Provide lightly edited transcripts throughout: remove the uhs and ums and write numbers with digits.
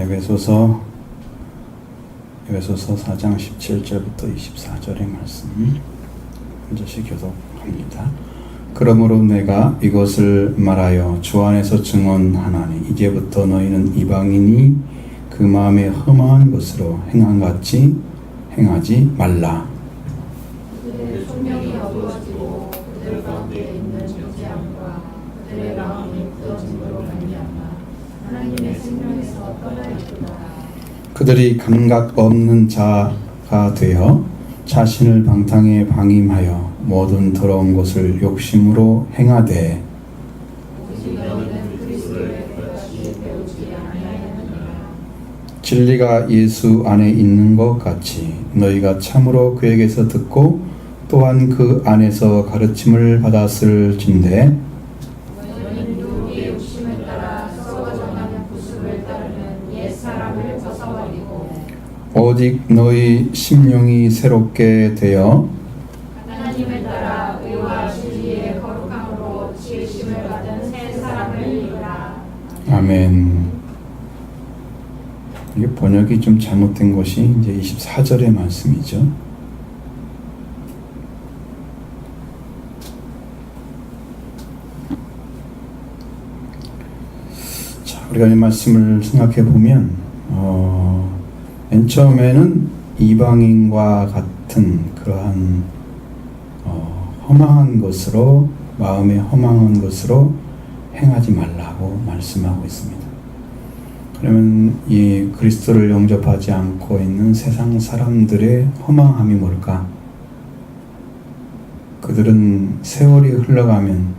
에베소서 4장 17절부터 24절의 말씀 한 절씩 교독합니다. 그러므로 내가 이것을 말하여 주 안에서 증언하나니 이제부터 너희는 이방인이 그 마음에 험한 것으로 행한 같이 행하지 말라. 그들의 총명이 어두워지고 그들 가운데 있는 죄악과 그들의 마음이 굳어짐으로 말미암아 하나님의 생명에서 떠나 있도다. 그들이 감각 없는 자가 되어 자신을 방탕에 방임하여 모든 더러운 것을 욕심으로 행하되 너희는 그리스도의 것이 배우지 아니하였느니라. 진리가 예수 안에 있는 것 같이 너희가 참으로 그에게서 듣고 또한 그 안에서 가르침을 받았을진대 너희는 누구의 욕심을 따라 썩어 정하는 구습을 따르는 옛 사람을 벗어버리고 오직 너희 심령이 새롭게 되어 하나님을 따라 의와 진리의 거룩함으로 지으심을 받은 새 사람을 이루라. 아멘. 이게 번역이 좀 잘못된 것이 이제 24절의 말씀이죠. 자, 우리가 이 말씀을 생각해 보면 맨 처음에는 이방인과 같은 그러한 허망한 것으로 마음에 허망한 것으로 행하지 말라고 말씀하고 있습니다. 그러면 이 그리스도를 영접하지 않고 있는 세상 사람들의 허망함이 뭘까? 그들은 세월이 흘러가면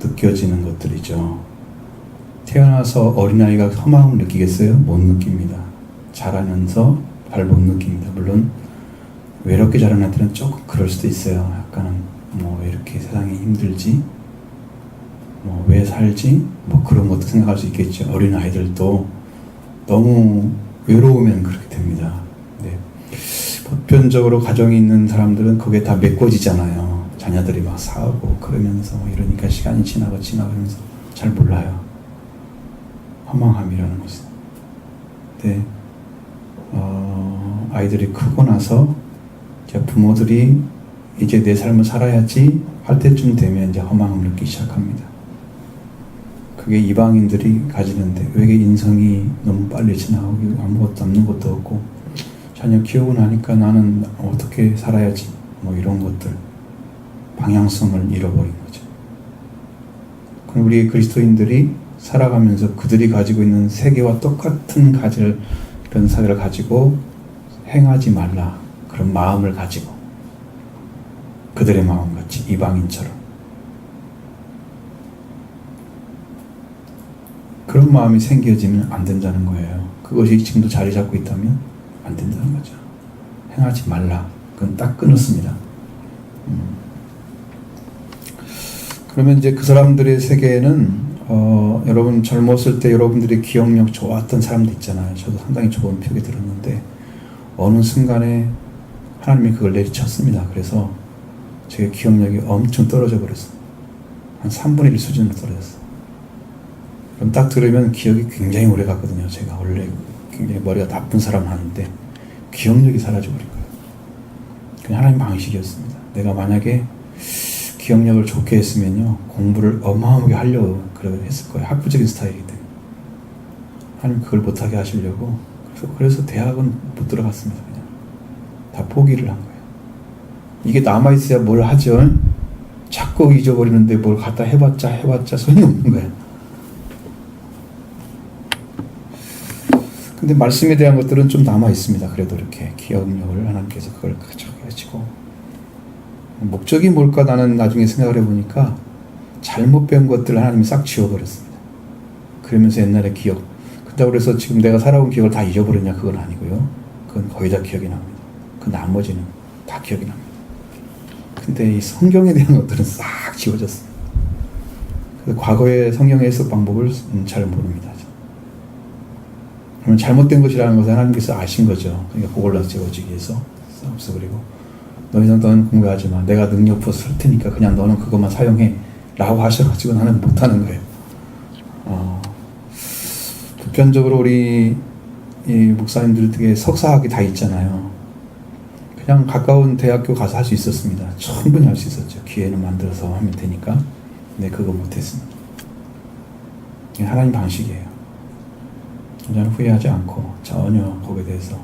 느껴지는 것들이죠. 태어나서 어린아이가 허망함을 느끼겠어요? 못 느낍니다. 자라면서 잘 못 느낍니다. 물론 외롭게 자란 애들은 조금 그럴 수도 있어요. 약간은 왜 이렇게 세상이 힘들지? 왜 살지? 그런 것도 생각할 수 있겠죠. 어린 아이들도 너무 외로우면 그렇게 됩니다. 네. 보편적으로 가정이 있는 사람들은 그게 다 메꿔지잖아요. 자녀들이 막 싸우고 그러면서 이러니까 시간이 지나가면서 잘 몰라요. 허망함이라는 것은. 네. 아이들이 크고 나서 이제 부모들이 이제 내 삶을 살아야지 할 때쯤 되면 이제 허망함을 느끼기 시작합니다. 그게 이방인들이 가지는데 왜 인성이 너무 빨리 지나가고 아무것도 남는 것도 없고 자녀 키우고 나니까 나는 어떻게 살아야지 이런 것들 방향성을 잃어버린 거죠. 그럼 우리 그리스도인들이 살아가면서 그들이 가지고 있는 세계와 똑같은 가질 그런 사회를 가지고 행하지 말라 그런 마음을 가지고 그들의 마음같이 이방인처럼 그런 마음이 생겨지면 안 된다는 거예요. 그것이 지금도 자리 잡고 있다면 안 된다는 거죠. 행하지 말라. 그건 딱 끊었습니다. 그러면 이제 그 사람들의 세계에는 여러분 젊었을 때 여러분들이 기억력 좋았던 사람도 있잖아요. 저도 상당히 좋은 표기 들었는데 어느 순간에 하나님이 그걸 내리쳤습니다. 그래서 제 기억력이 엄청 떨어져 버렸어요. 한 3분의 1 수준으로 떨어졌어요. 그럼 딱 들으면 기억이 굉장히 오래 갔거든요. 제가 원래 굉장히 머리가 나쁜 사람 하는데 기억력이 사라져버린 거예요. 그냥 하나님 방식이었습니다. 내가 만약에 기억력을 좋게 했으면요 공부를 어마어마하게 하려고 했을 거예요. 학부적인 스타일이기 때문에 하나님 그걸 못하게 하시려고 그래서 대학은 못 들어갔습니다. 그냥 다 포기를 한 거예요. 이게 남아있어야 뭘 하죠. 자꾸 잊어버리는데 뭘 갖다 해봤자 소용이 없는 거예요. 근데 말씀에 대한 것들은 좀 남아있습니다. 그래도 이렇게 기억력을 하나님께서 그걸 가지고 목적이 뭘까 나는 나중에 생각을 해보니까 잘못 배운 것들을 하나님이 싹 지워버렸습니다. 그러면서 옛날에 기억 그렇다고 해서 지금 내가 살아온 기억을 다 잊어버렸냐 그건 아니고요. 그건 거의 다 기억이 납니다. 그 나머지는 다 기억이 납니다. 근데 이 성경에 대한 것들은 싹 지워졌습니다. 그래서 과거의 성경의 해석 방법을 잘 모릅니다. 그러면 잘못된 것이라는 것을 하나님께서 아신 거죠. 그러니까 그걸로 지워지기 위해서 없애버리고 너희는 공부하지 마. 내가 능력 부어서 쓸 테니까 그냥 너는 그것만 사용해 라고 하셔가지고 나는 못하는 거예요. 보편적으로 우리 이 목사님들 되게 석사학위 다 있잖아요. 그냥 가까운 대학교 가서 할 수 있었습니다. 충분히 할 수 있었죠. 기회는 만들어서 하면 되니까. 근데 그거 못했습니다. 이게 하나님 방식이에요. 저는 후회하지 않고 전혀 거기에 대해서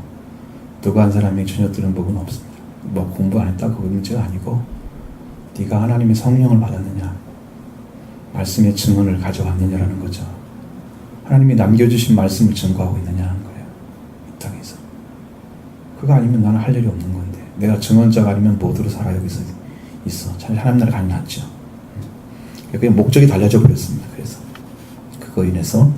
누가 한 사람이 전혀 들은 부분은 없습니다. 뭐 공부 안 했다 그 문제가 아니고 네가 하나님의 성령을 받았느냐, 말씀의 증언을 가져왔느냐라는 거죠. 하나님이 남겨주신 말씀을 증거하고 있느냐는 거예요. 이 땅에서. 그거 아니면 나는 할 일이 없는 건데, 내가 증언자가 아니면 뭐로 살아 여기서 있어. 차라리 하나님 나라 가는 게 낫죠. 그냥 목적이 달라져 버렸습니다. 그래서 그거 인해서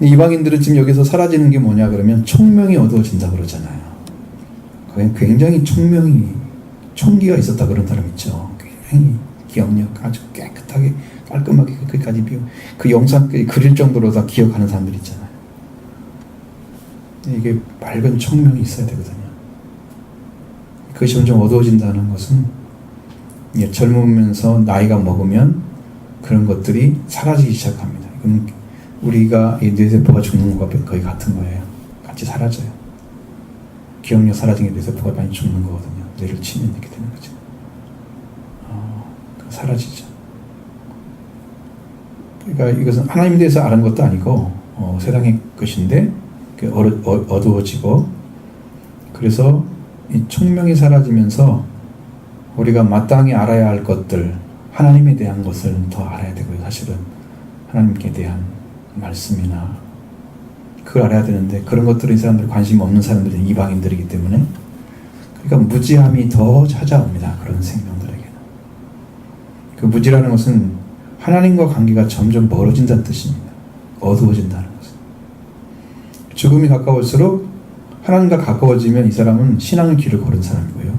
이방인들은 지금 여기서 사라지는 게 뭐냐 그러면 총명이 어두워진다 그러잖아요. 거긴 굉장히 총기가 있었다 그런 사람 있죠. 굉장히 기억력 아주 깨끗하게 깔끔하게 끝까지 비우 그 영상 그릴 정도로 다 기억하는 사람들 있잖아요. 이게 밝은 총명이 있어야 되거든요. 그것이 점점 어두워진다는 것은 젊으면서 나이가 먹으면 그런 것들이 사라지기 시작합니다. 이건 우리가 이 뇌세포가 죽는 것과 거의 같은 거예요. 같이 사라져요. 기억력 사라진 게 뇌세포가 많이 죽는 거거든요. 뇌를 치면 이렇게 되는 거죠. 사라지죠. 그러니까 이것은 하나님에 대해서 아는 것도 아니고 세상의 것인데 어두워지고, 그래서 이 총명이 사라지면서 우리가 마땅히 알아야 할 것들, 하나님에 대한 것을 더 알아야 되고요. 사실은 하나님께 대한 말씀이나 그걸 알아야 되는데 그런 것들은 이 사람들 관심 없는 사람들은 이방인들이기 때문에, 그러니까 무지함이 더 찾아옵니다. 그런 생명들에게는. 그 무지라는 것은 하나님과 관계가 점점 멀어진다는 뜻입니다. 어두워진다는 것은. 죽음이 가까울수록 하나님과 가까워지면 이 사람은 신앙의 길을 걸은 사람이고요.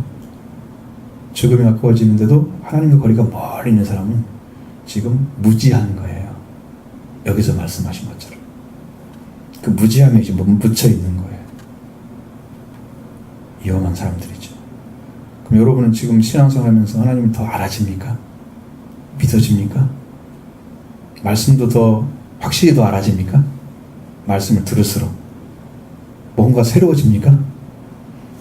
죽음이 가까워지는데도 하나님과 거리가 멀리 있는 사람은 지금 무지한 거예요. 여기서 말씀하신 것처럼. 그 무지함에 지금 묻혀 있는 거예요. 위험한 사람들이죠. 그럼 여러분은 지금 신앙생활 하면서 하나님을 더 알아집니까? 믿어집니까? 말씀도 더 확실히 더 알아집니까? 말씀을 들을수록 뭔가 새로워집니까?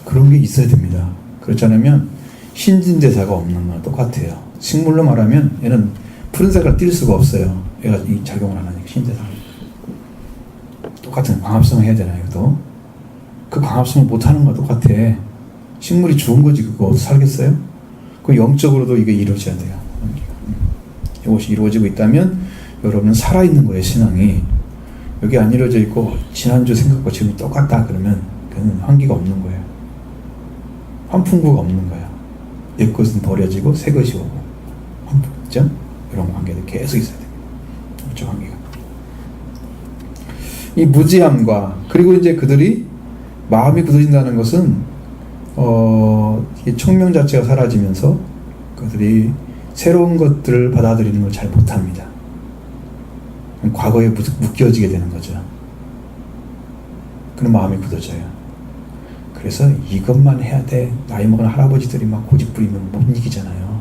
그런 게 있어야 됩니다. 그렇지 않으면 신진대사가 없는 거랑 똑같아요. 식물로 말하면 얘는 푸른색을 띌 수가 없어요. 얘가 이 작용을 안 하니까 신진대사가. 똑같은 광합성을 해야 되나요? 또 그 광합성을 못하는 거와 똑같아. 식물이 죽은 거지 그거 살겠어요? 그 영적으로도 이게 이루어져야 돼요. 이것이 이루어지고 있다면 여러분은 살아있는 거예요. 신앙이. 여기 안 이루어져 있고 지난주 생각과 지금 똑같다 그러면 그는 환기가 없는 거예요. 환풍구가 없는 거예요. 옛 것은 버려지고 새 것이 오고 환풍죠? 이런 관계들 계속 있어야 돼요. 그렇죠, 관계가. 이 무지함과 그리고 이제 그들이 마음이 굳어진다는 것은 이 총명 자체가 사라지면서 그들이 새로운 것들을 받아들이는 걸 잘 못합니다. 과거에 묶여지게 되는 거죠. 그런 마음이 굳어져요. 그래서 이것만 해야 돼. 나이 먹은 할아버지들이 막 고집 부리면 못 이기잖아요.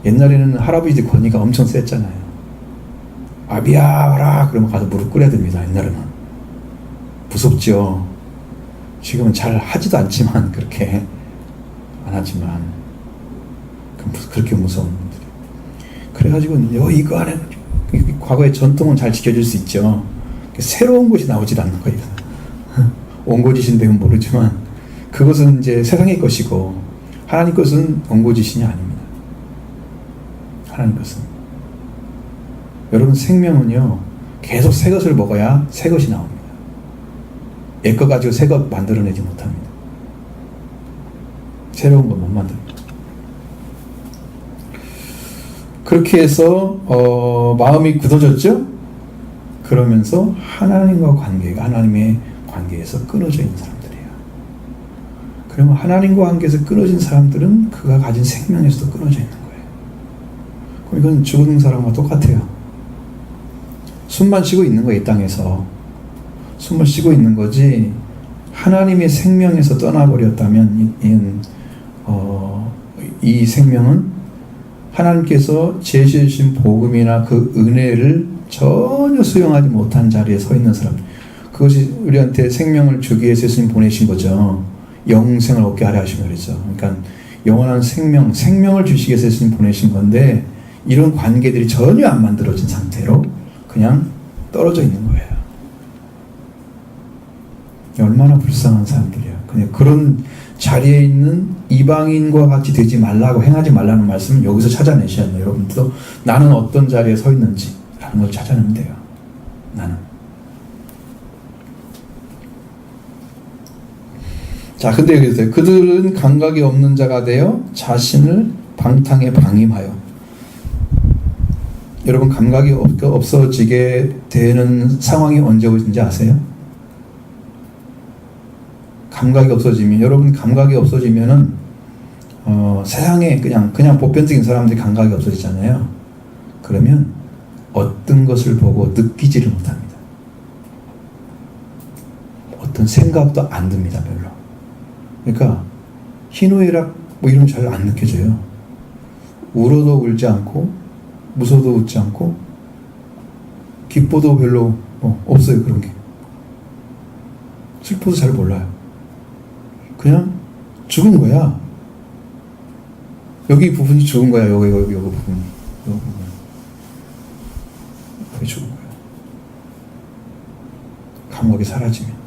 옛날에는 할아버지들 권위가 엄청 셌잖아요. 아비야 와라 그러면 가서 무릎 꿇어야 됩니다. 옛날에는. 무섭죠. 지금은 잘 하지도 않지만 그렇게 안 하지만 그렇게 무서운 분들이. 그래가지고 이거 안에 과거의 전통은 잘 지켜줄 수 있죠. 새로운 것이 나오질 않는 거예요. 옹고지신 되면 모르지만 그것은 이제 세상의 것이고 하나님 것은 옹고지신이 아닙니다. 하나님 것은. 여러분 생명은요 계속 새 것을 먹어야 새 것이 나옵니다. 옛 거 가지고 새 것 만들어내지 못합니다. 새로운 거 못 만듭니다. 그렇게 해서 마음이 굳어졌죠? 그러면서 하나님과 관계가 하나님의 관계에서 끊어져 있는 사람들이에요. 그러면 하나님과 관계에서 끊어진 사람들은 그가 가진 생명에서도 끊어져 있는 거예요. 그럼 이건 죽은 사람과 똑같아요. 숨만 쉬고 있는 거예요. 이 땅에서. 숨을 쉬고 있는 거지 하나님의 생명에서 떠나버렸다면 이 생명은 하나님께서 제시해 주신 복음이나 그 은혜를 전혀 수용하지 못한 자리에 서 있는 사람, 그것이 우리한테 생명을 주기 위해서 예수님 보내신 거죠. 영생을 얻게 하려 하신 거죠. 그러니까 영원한 생명을 주시기 위해서 예수님 보내신 건데, 이런 관계들이 전혀 안 만들어진 상태로 그냥 떨어져 있는 거예요. 얼마나 불쌍한 사람들이야. 그냥 그런 자리에 있는 이방인과 같이 되지 말라고, 행하지 말라는 말씀을 여기서 찾아내셔야 돼요. 여러분들도 나는 어떤 자리에 서 있는지 라는 걸 찾아내면 돼요. 나는. 자, 근데 여기서 그들은 감각이 없는 자가 되어 자신을 방탕에 방임하여. 여러분, 감각이 없어지게 되는 상황이 언제 오는지 아세요? 감각이 없어지면, 여러분 감각이 없어지면은 세상에 그냥 보편적인 사람들이 감각이 없어지잖아요. 그러면 어떤 것을 보고 느끼지를 못합니다. 어떤 생각도 안 듭니다, 별로. 그러니까 희노애락 뭐 이런 잘 안 느껴져요. 울어도 울지 않고, 무서워도 웃지 않고, 기뻐도 별로 없어요. 그런 게. 슬퍼도 잘 몰라요. 그냥 죽은 거야. 여기 부분이 죽은 거야. 여기 부분이. 여기 부분. 그게 죽은 거야. 감각이 사라지면.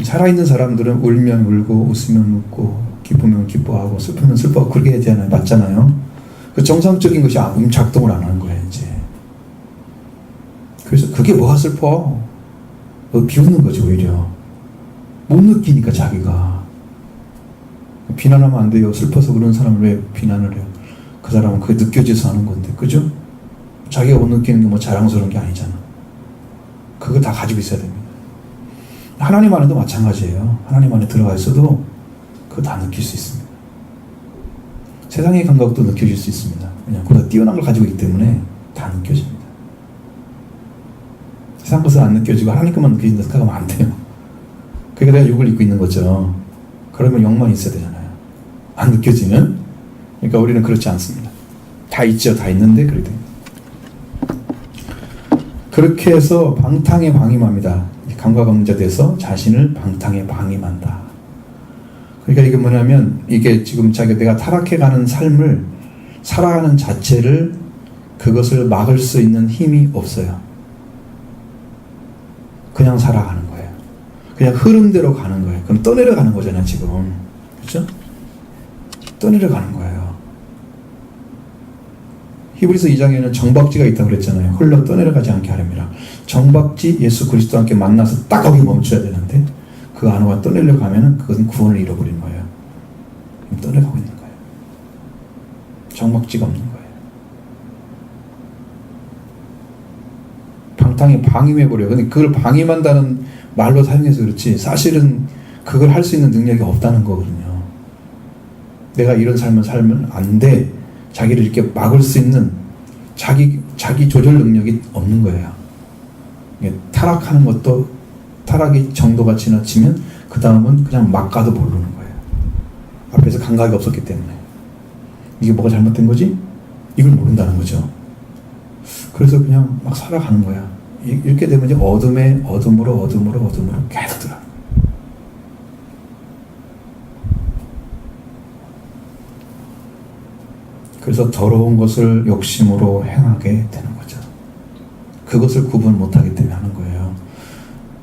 살아있는 사람들은 울면 울고, 웃으면 웃고, 기쁘면 기뻐하고, 슬프면 슬퍼하고, 그렇게 해야 되잖아요. 맞잖아요. 그 정상적인 것이 작동을 안 하는 거예요, 이제. 그래서 그게 뭐가 슬퍼? 비웃는 거지, 오히려. 못 느끼니까, 자기가. 비난하면 안 돼요. 슬퍼서 그런 사람을 왜 비난을 해요? 그 사람은 그게 느껴져서 하는 건데, 그죠? 자기가 못 느끼는 게 뭐 자랑스러운 게 아니잖아. 그거 다 가지고 있어야 됩니다. 하나님 안에도 마찬가지예요. 하나님 안에 들어가 있어도 그거 다 느낄 수 있습니다. 세상의 감각도 느껴질 수 있습니다. 그냥 그보다 뛰어난 걸 가지고 있기 때문에 다 느껴집니다. 세상 것은 안 느껴지고 하나님 것만 느껴진다 생각하면 안 돼요. 그러니까 내가 육을 입고 있는 거죠. 그러면 영만 있어야 되잖아요. 안 느껴지면. 그러니까 우리는 그렇지 않습니다. 다 있죠. 다 있는데 그래도. 그렇게 해서 방탕에 방임합니다. 감각 없는 자 돼서 자신을 방탕에 방임한다. 그러니까 이게 뭐냐면, 이게 지금 내가 타락해가는 삶을 살아가는 자체를, 그것을 막을 수 있는 힘이 없어요. 그냥 살아가는 거예요. 그냥 흐름대로 가는 거예요. 그럼 떠내려가는 거잖아요, 지금. 그렇죠? 떠내려가는 거예요. 히브리서 2장에는 정박지가 있다고 그랬잖아요. 흘러 떠내려가지 않게 하렵니다. 정박지 예수 그리스도와 함께 만나서 딱 거기 멈춰야 되는데, 그 안으로 떠내려가면은 그것은 구원을 잃어버린 거예요. 떠내려가고 있는 거예요. 정박지가 없는 거예요. 방탕에 방임해버려요. 근데 그걸 방임한다는 말로 사용해서 그렇지, 사실은 그걸 할 수 있는 능력이 없다는 거거든요. 내가 이런 삶을 살면 안 돼. 자기를 이렇게 막을 수 있는 자기 조절 능력이 없는 거예요. 타락하는 것도, 타락의 정도가 지나치면 그 다음은 그냥 막 가도 모르는 거예요. 앞에서 감각이 없었기 때문에. 이게 뭐가 잘못된 거지? 이걸 모른다는 거죠. 그래서 그냥 막 살아가는 거야. 이렇게 되면 이제 어둠으로 계속 들어가는 거예요. 그래서 더러운 것을 욕심으로 행하게 되는 거죠. 그것을 구분 못하기 때문에 하는 거예요.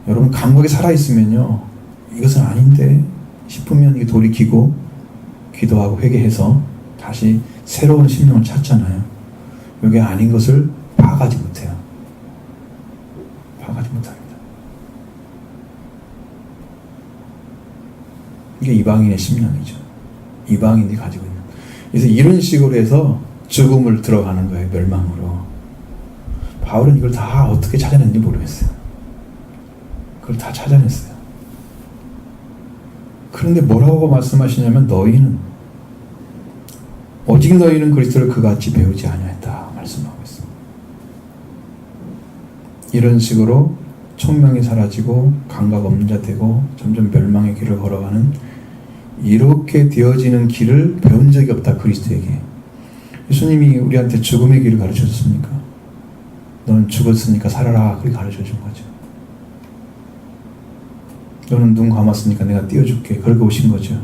여러분, 감각이 살아있으면요, 이것은 아닌데 싶으면 이게 돌이키고 기도하고 회개해서 다시 새로운 심령을 찾잖아요. 이게 아닌 것을 파악하지 못해요. 파악하지 못합니다. 이게 이방인의 심령이죠. 이방인이 가지고 있는. 그래서 이런 식으로 해서 죽음을 들어가는 거예요. 멸망으로. 바울은 이걸 다 어떻게 찾아냈는지 모르겠어요. 그걸 다 찾아냈어요. 그런데 뭐라고 말씀하시냐면, 오직 너희는 그리스도를 그같이 배우지 아니하였다 말씀하고 있습니다. 이런 식으로 총명이 사라지고 감각 없는 자 되고 점점 멸망의 길을 걸어가는, 이렇게 되어지는 길을 배운 적이 없다, 그리스도에게. 예수님이 우리한테 죽음의 길을 가르쳐 줬습니까? 너는 죽었으니까 살아라. 그렇게 가르쳐 준 거죠. 너는 눈 감았으니까 내가 띄워줄게. 그렇게 오신 거죠.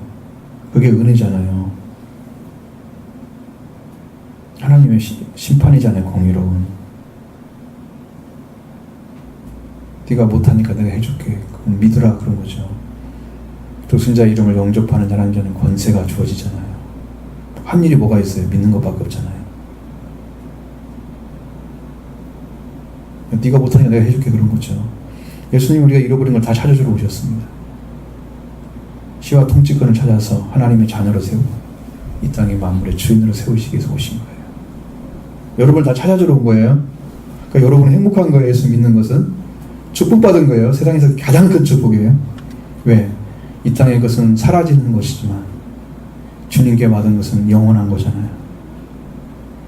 그게 은혜잖아요. 하나님의 심판이잖아요. 공의로운. 네가 못하니까 내가 해줄게. 그럼 믿으라. 그런 거죠. 독생자 이름을 영접하는 하나님께는 권세가 주어지잖아요. 한 일이 뭐가 있어요? 믿는 것밖에 없잖아요. 네가 못하니까 내가 해줄게. 그런 거죠. 예수님 우리가 잃어버린 걸 다 찾아주러 오셨습니다. 시와 통치권을 찾아서 하나님의 자녀로 세우고 이 땅의 만물의 주인으로 세우시기 위해서 오신 거예요. 여러분을 다 찾아주러 온 거예요. 그러니까 여러분은 행복한 거예요. 예수 믿는 것은 축복받은 거예요. 세상에서 가장 큰 축복이에요. 왜? 이 땅의 것은 사라지는 것이지만 주님께 받은 것은 영원한 거잖아요.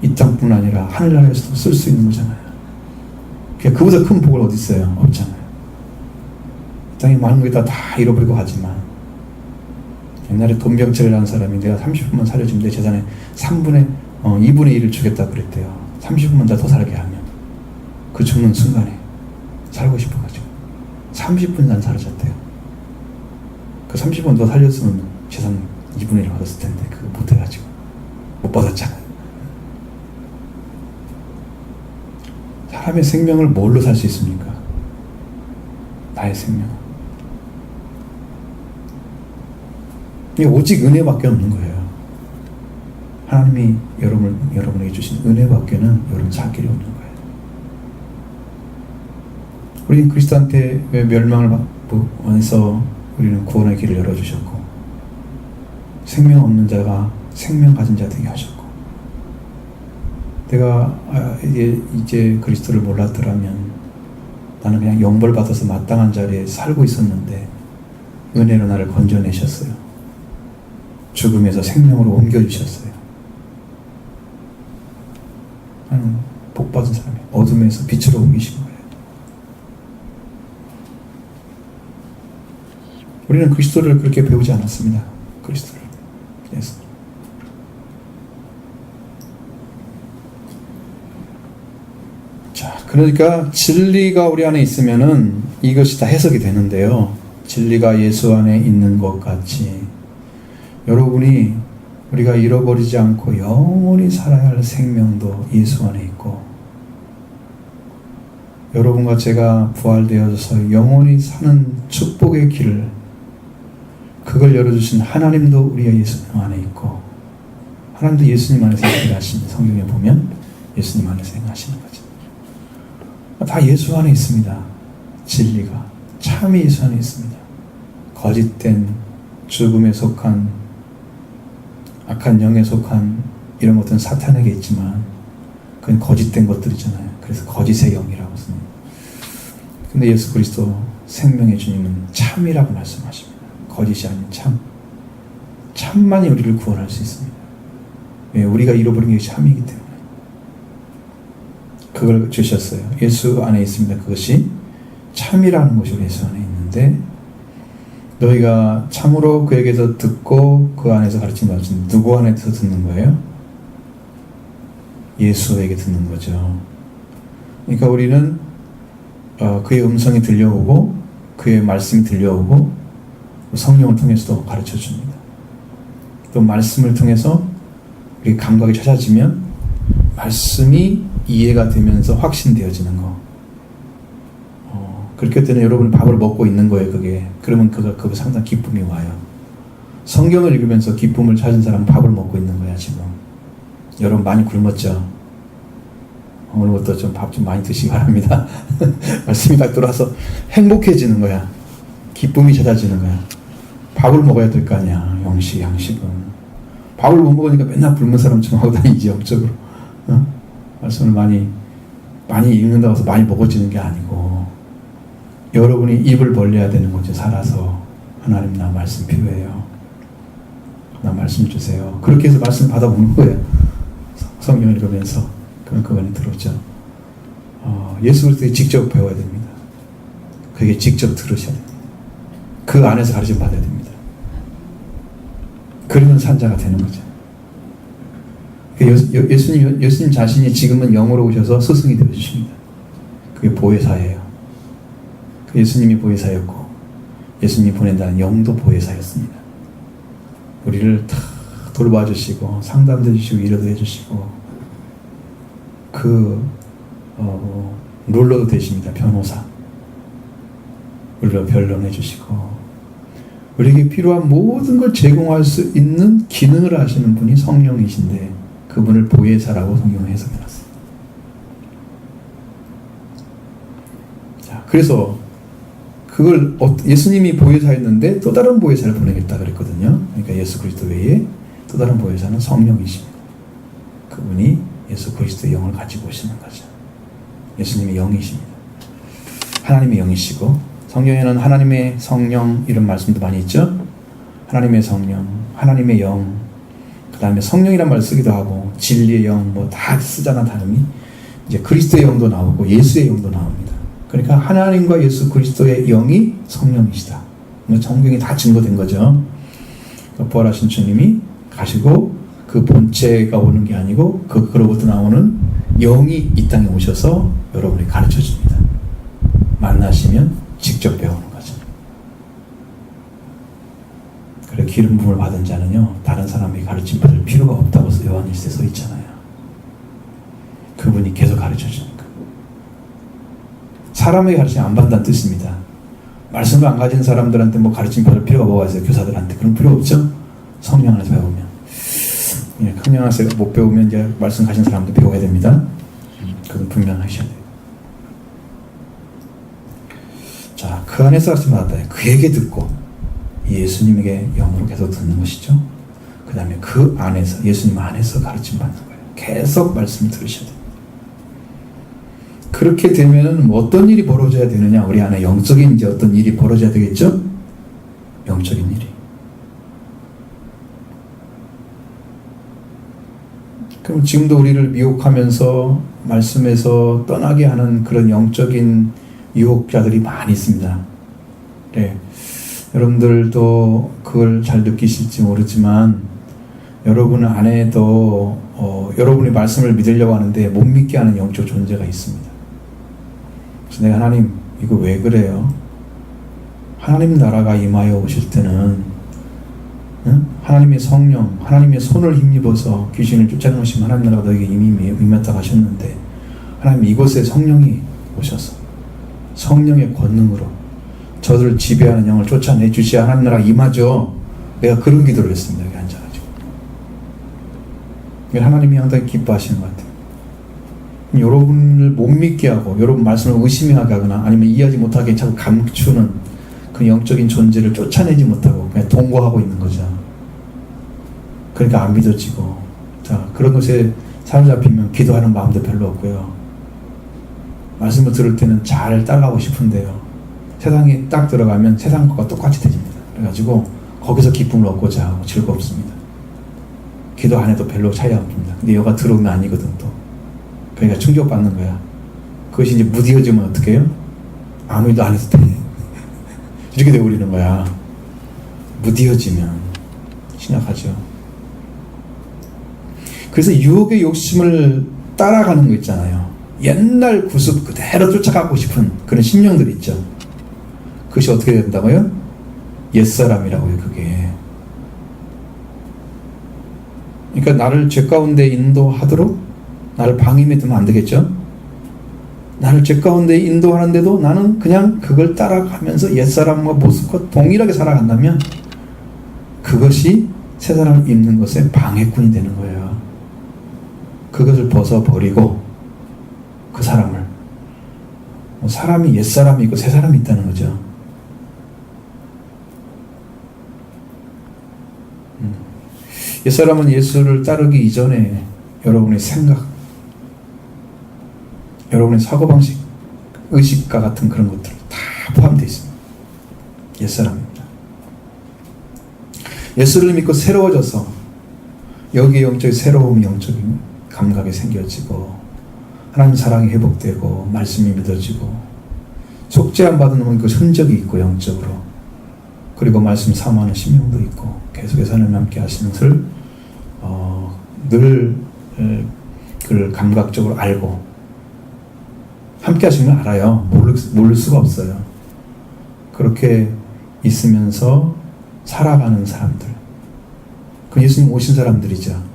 이 땅뿐 아니라 하늘나라에서도 쓸 수 있는 거잖아요. 그보다 큰 복을 어디 있어요? 없잖아요. 이 땅에 많은 거 다 잃어버리고 가지만 옛날에 돈병철이라는 사람이 내가 30분만 살려주면 내 재산의 2분의 1을 주겠다 그랬대요. 30분만 더 살게 하면 그 죽는 순간에 살고 싶어가지고 30분이 안 사라졌대요. 그 30분 더 살렸으면 재산 2분의 1을 받았을 텐데 그거 못해가지고 못 받았잖아요. 사람의 생명을 뭘로 살 수 있습니까? 나의 생명. 이게 오직 은혜밖에 없는 거예요. 하나님이 여러분에게 주신 은혜밖에는 여러분 살 길이 없는 거예요. 우리는 그리스도한테 왜 멸망을 받고 원해서 우리는 구원의 길을 열어주셨고 생명 없는 자가 생명 가진 자 되게 하셨고 내가 이제 그리스도를 몰랐더라면 나는 그냥 영벌 받아서 마땅한 자리에 살고 있었는데 은혜로 나를 건져내셨어요. 죽음에서 생명으로 옮겨주셨어요. 나는 복받은 사람이에요. 어둠에서 빛으로 옮기신 거예요. 우리는 그리스도를 그렇게 배우지 않았습니다. 그리스도를. 그래서 자, 그러니까 진리가 우리 안에 있으면은 이것이 다 해석이 되는데요. 진리가 예수 안에 있는 것 같이 여러분이 우리가 잃어버리지 않고 영원히 살아야 할 생명도 예수 안에 있고 여러분과 제가 부활되어서 영원히 사는 축복의 길을 그걸 열어주신 하나님도 우리가 예수님 안에 있고 하나님도 예수님 안에서 일하십니다. 성경에 보면 예수님 안에서 행하시는 거죠. 다 예수 안에 있습니다. 진리가 참이 예수 안에 있습니다. 거짓된 죽음에 속한 악한 영에 속한 이런 것들은 사탄에게 있지만 그건 거짓된 것들이잖아요. 그래서 거짓의 영이라고 씁니다. 근데 예수 그리스도 생명의 주님은 참이라고 말씀하십니다. 거짓이 아닌 참. 참만이 우리를 구원할 수 있습니다. 왜? 우리가 잃어버린 게 참이기 때문에. 그걸 주셨어요. 예수 안에 있습니다. 그것이 참이라는 것이 예수 안에 있는데 너희가 참으로 그에게서 듣고 그 안에서 가르침을 받은 누구 안에서 듣는 거예요? 예수에게 듣는 거죠. 그러니까 우리는 그의 음성이 들려오고 그의 말씀이 들려오고 성령을 통해서도 가르쳐 줍니다. 또 말씀을 통해서 우리 감각이 찾아지면 말씀이 이해가 되면서 확신되어지는 거. 그렇게 때는 여러분이 밥을 먹고 있는 거예요. 그게. 그러면 그거 상당히 기쁨이 와요. 성경을 읽으면서 기쁨을 찾은 사람은 밥을 먹고 있는 거야 지금. 여러분 많이 굶었죠? 오늘부터 좀 밥 좀 많이 드시기 바랍니다. 말씀이 딱 들어와서 행복해지는 거야. 기쁨이 찾아지는 거야. 밥을 먹어야 될 거 아니야. 양식은. 밥을 못 먹으니까 맨날 굶은 사람처럼 하고 다니지 영적으로. 말씀을 많이 읽는다고 해서 많이 먹어지는 게 아니고 여러분이 입을 벌려야 되는 거죠. 살아서 하나님 나 말씀 필요해요. 나 말씀 주세요. 그렇게 해서 말씀 받아보는 거예요. 성경을 읽으면서 그럼 그 안에 들어오죠. 예수 그리스도에 직접 배워야 됩니다. 그게 직접 들으셔야 됩니다. 그 안에서 가르침 받아야 됩니다. 그러면 산자가 되는 거죠. 예수님 자신이 지금은 영으로 오셔서 스승이 되어주십니다. 그게 보혜사예요. 그 예수님이 보혜사였고 예수님이 보낸다는 영도 보혜사였습니다. 우리를 다 돌봐주시고 상담도 해주시고 위로도 해주시고 룰러도 되십니다. 변호사. 우리를 변론해 주시고 우리에게 필요한 모든 걸 제공할 수 있는 기능을 하시는 분이 성령이신데 그분을 보혜사라고 성경에 해석해놨습니다. 자, 그래서 그걸 예수님이 보혜사였는데 또 다른 보혜사를 보내겠다 그랬거든요. 그러니까 예수 그리스도 외에 또 다른 보혜사는 성령이십니다. 그분이 예수 그리스도의 영을 가지고 오시는 거죠. 예수님이 영이십니다. 하나님의 영이시고 성경에는 하나님의 성령 이런 말씀도 많이 있죠. 하나님의 성령, 하나님의 영, 그 다음에 성령이란 말을 쓰기도 하고 진리의 영 뭐 다 쓰잖아 단음이. 이제 그리스도의 영도 나오고 예수의 영도 나옵니다. 그러니까 하나님과 예수 그리스도의 영이 성령이시다. 성경이 다 증거된 거죠. 부활하신 주님이 가시고 그 본체가 오는 게 아니고 그로부터 나오는 영이 이 땅에 오셔서 여러분이 가르쳐 줍니다. 만나시면 직접 배우는 거죠. 그래 기름 부음을 받은 자는요 다른 사람이 가르침 받을 필요가 없다고 요한일서에 써 있잖아요. 그분이 계속 가르쳐 주니까. 사람에게 가르침 안 받는다는 뜻입니다. 말씀을 안 가진 사람들한테 뭐 가르침 받을 필요가 뭐가 있어요? 교사들한테 그런 필요 없죠. 성령 안에서 배우면. 성령 안에서 못 배우면 이제 말씀 가진 사람도 배워야 됩니다. 그건 분명하셔야 돼요. 자, 그 안에서 가르침 받았다. 그에게 듣고 예수님에게 영으로 계속 듣는 것이죠. 그 다음에 그 안에서 예수님 안에서 가르침 받는 거예요. 계속 말씀을 들으셔야 돼요. 그렇게 되면은 뭐 어떤 일이 벌어져야 되느냐? 우리 안에 영적인 이제 어떤 일이 벌어져야 되겠죠? 영적인 일이. 그럼 지금도 우리를 미혹하면서 말씀에서 떠나게 하는 그런 영적인 유혹자들이 많이 있습니다. 네. 여러분들도 그걸 잘 느끼실지 모르지만 여러분 안에도 여러분이 말씀을 믿으려고 하는데 못 믿게 하는 영적 존재가 있습니다. 그래서 내가 하나님 이거 왜 그래요? 하나님 나라가 임하여 오실 때는 하나님의 성령, 하나님의 손을 힘입어서 귀신을 쫓아내시면 하나님 나라가 너에게 이미 임했다고 하셨는데 하나님 이곳에 성령이 오셔서 성령의 권능으로 저들을 지배하는 영을 쫓아내 주시야 하나님 나라가 임하죠. 내가 그런 기도를 했습니다. 여기 앉아가지고. 하나님이 상당히 기뻐하시는 것 같아요. 여러분을 못 믿게 하고 여러분 말씀을 의심하게 하거나 아니면 이해하지 못하게 자꾸 감추는 그 영적인 존재를 쫓아내지 못하고 그냥 동거하고 있는 거죠. 그러니까 안 믿어지고 자 그런 것에 사로잡히면 기도하는 마음도 별로 없고요. 말씀을 들을 때는 잘 따라가고 싶은데요. 세상에 딱 들어가면 세상 것과 똑같이 되집니다. 그래가지고 거기서 기쁨을 얻고자 하고 즐겁습니다. 기도 안 해도 별로 차이 안 납니다. 근데 여가 들어오면 아니거든 또. 그러니까 충격받는 거야. 그것이 이제 무디어지면 어떻게 해요? 아무 일도 안 해도 돼. 이렇게 되어버리는 거야. 무디어지면 심각하죠. 그래서 유혹의 욕심을 따라가는 거 있잖아요. 옛날 구습 그대로 쫓아가고 싶은 그런 심령들이 있죠. 그것이 어떻게 된다고요? 옛사람이라고요. 그게. 그러니까 나를 죄 가운데 인도하도록 나를 방임해 두면 안 되겠죠? 나를 죄 가운데 인도하는데도 나는 그냥 그걸 따라가면서 옛사람과 모습과 동일하게 살아간다면 그것이 새 사람을 입는 것에 방해꾼이 되는 거예요. 그것을 벗어버리고 그 사람을 사람이 옛사람이 있고 새 사람이 있다는 거죠. 옛사람은 예수를 따르기 이전에 여러분의 생각, 여러분의 사고방식, 의식과 같은 그런 것들 다 포함되어 있습니다. 옛사람입니다. 예수를 믿고 새로워져서 여기에 영적인 새로움이 영적인 감각이 생겨지고 하나님 사랑이 회복되고 말씀이 믿어지고 속죄함 받은 그 흔적이 있고 영적으로 그리고 말씀 사모하는 심령도 있고 계속해서 하나님 함께 하시는 것을 늘 그걸 감각적으로 알고 함께 하시는 걸 알아요. 모를 수가 없어요. 그렇게 있으면서 살아가는 사람들. 그 예수님 오신 사람들이죠.